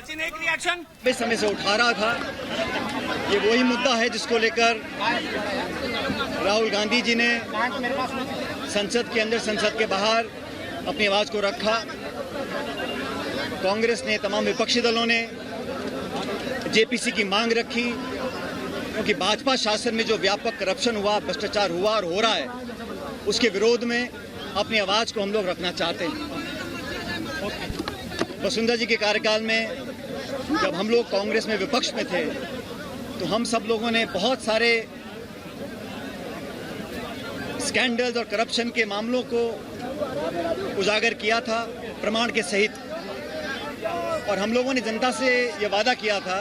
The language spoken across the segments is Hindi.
सचिन एक रिएक्शन लंबे समय से उठा रहा था। ये वही मुद्दा है जिसको लेकर राहुल गांधी जी ने संसद के अंदर, संसद के बाहर अपनी आवाज को रखा। कांग्रेस ने, तमाम विपक्षी दलों ने जेपीसी की मांग रखी, क्योंकि भाजपा शासन में जो व्यापक करप्शन हुआ, भ्रष्टाचार हुआ और हो रहा है, उसके विरोध में अपनी आवाज को हम लोग रखना चाहते हैं। वसुंधरा जी के कार्यकाल में जब हम लोग कांग्रेस में विपक्ष में थे, तो हम सब लोगों ने बहुत सारे स्कैंडल्स और करप्शन के मामलों को उजागर किया था, प्रमाण के सहित। और हम लोगों ने जनता से ये वादा किया था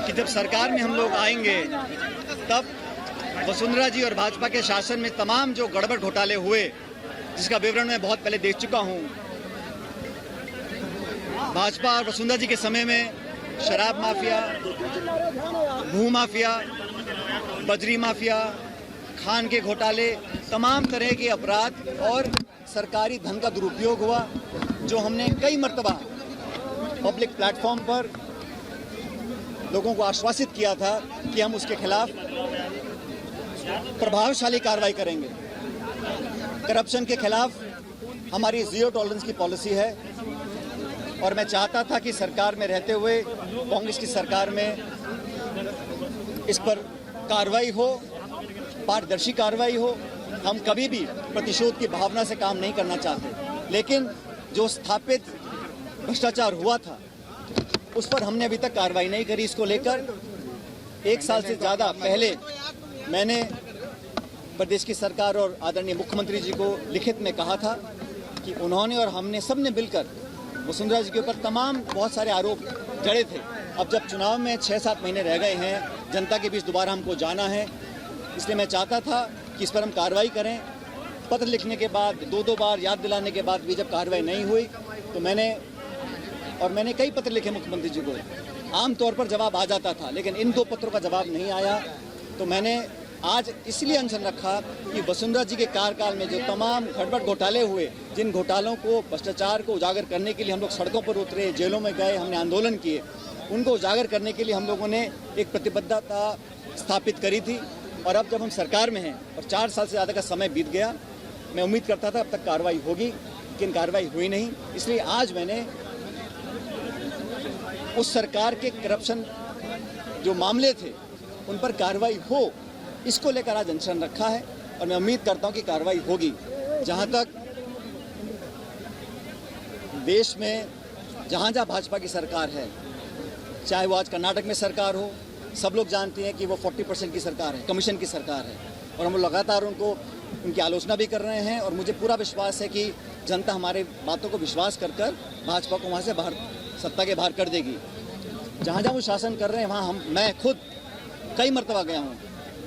कि जब सरकार में हम लोग आएंगे, तब वसुंधरा जी और भाजपा के शासन में तमाम जो गड़बड़ घोटाले हुए, जिसका विवरण मैं बहुत पहले देख चुका हूं। भाजपा और वसुंधरा जी के समय में शराब माफिया, भू माफिया, बजरी माफिया, खान के घोटाले, तमाम तरह के अपराध और सरकारी धन का दुरुपयोग हुआ, जो हमने कई मर्तबा पब्लिक प्लेटफॉर्म पर लोगों को आश्वासित किया था कि हम उसके खिलाफ प्रभावशाली कार्रवाई करेंगे। करप्शन के खिलाफ हमारी जीरो टॉलरेंस की पॉलिसी है, और मैं चाहता था कि सरकार में रहते हुए, कांग्रेस की सरकार में, इस पर कार्रवाई हो, पारदर्शी कार्रवाई हो। हम कभी भी प्रतिशोध की भावना से काम नहीं करना चाहते, लेकिन जो स्थापित भ्रष्टाचार हुआ था, उस पर हमने अभी तक कार्रवाई नहीं करी। इसको लेकर 1 साल से ज़्यादा पहले मैंने प्रदेश की सरकार और आदरणीय मुख्यमंत्री जी को लिखित में कहा था कि उन्होंने और हमने सबने मिलकर वसुंधरा जी के ऊपर तमाम बहुत सारे आरोप जड़े थे। अब जब चुनाव में 6-7 महीने रह गए हैं, जनता के बीच दोबारा हमको जाना है, इसलिए मैं चाहता था कि इस पर हम कार्रवाई करें। पत्र लिखने के बाद, 2-2 बार याद दिलाने के बाद भी जब कार्रवाई नहीं हुई, तो मैंने कई पत्र लिखे मुख्यमंत्री जी को। आमतौर पर जवाब आ जाता था, लेकिन इन 2 पत्रों का जवाब नहीं आया। तो मैंने आज इसलिए अनशन रखा कि वसुंधरा जी के कार्यकाल में जो तमाम गड़बड़ घोटाले हुए, जिन घोटालों को, भ्रष्टाचार को उजागर करने के लिए हम लोग सड़कों पर उतरे, जेलों में गए, हमने आंदोलन किए, उनको उजागर करने के लिए हम लोगों ने एक प्रतिबद्धता स्थापित करी थी। और अब जब हम सरकार में हैं और 4 साल से ज़्यादा का समय बीत गया, मैं उम्मीद करता था अब तक कार्रवाई होगी, लेकिन कार्रवाई हुई नहीं। इसलिए आज मैंने उस सरकार के करप्शन जो मामले थे, उन पर कार्रवाई हो, इसको लेकर आज अनशन रखा है, और मैं उम्मीद करता हूं कि कार्रवाई होगी। जहां तक देश में जहां भाजपा की सरकार है, चाहे वो आज कर्नाटक में सरकार हो, सब लोग जानते हैं कि वो 40% की सरकार है, कमीशन की सरकार है, और हम लगातार उनकी आलोचना भी कर रहे हैं। और मुझे पूरा विश्वास है कि जनता हमारे बातों को विश्वास कर भाजपा को वहाँ से बाहर, सत्ता के बाहर कर देगी। जहाँ वो शासन कर रहे हैं, वहाँ मैं खुद कई मरतबा गया हूँ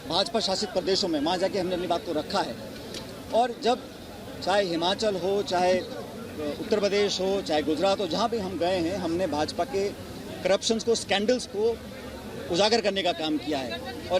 भाजपा शासित प्रदेशों में, वहाँ जाके हमने अपनी बात को रखा है। और जब चाहे हिमाचल हो, चाहे उत्तर प्रदेश हो, चाहे गुजरात हो, जहाँ भी हम गए हैं, हमने भाजपा के करप्शंस को, स्कैंडल्स को उजागर करने का काम किया है। और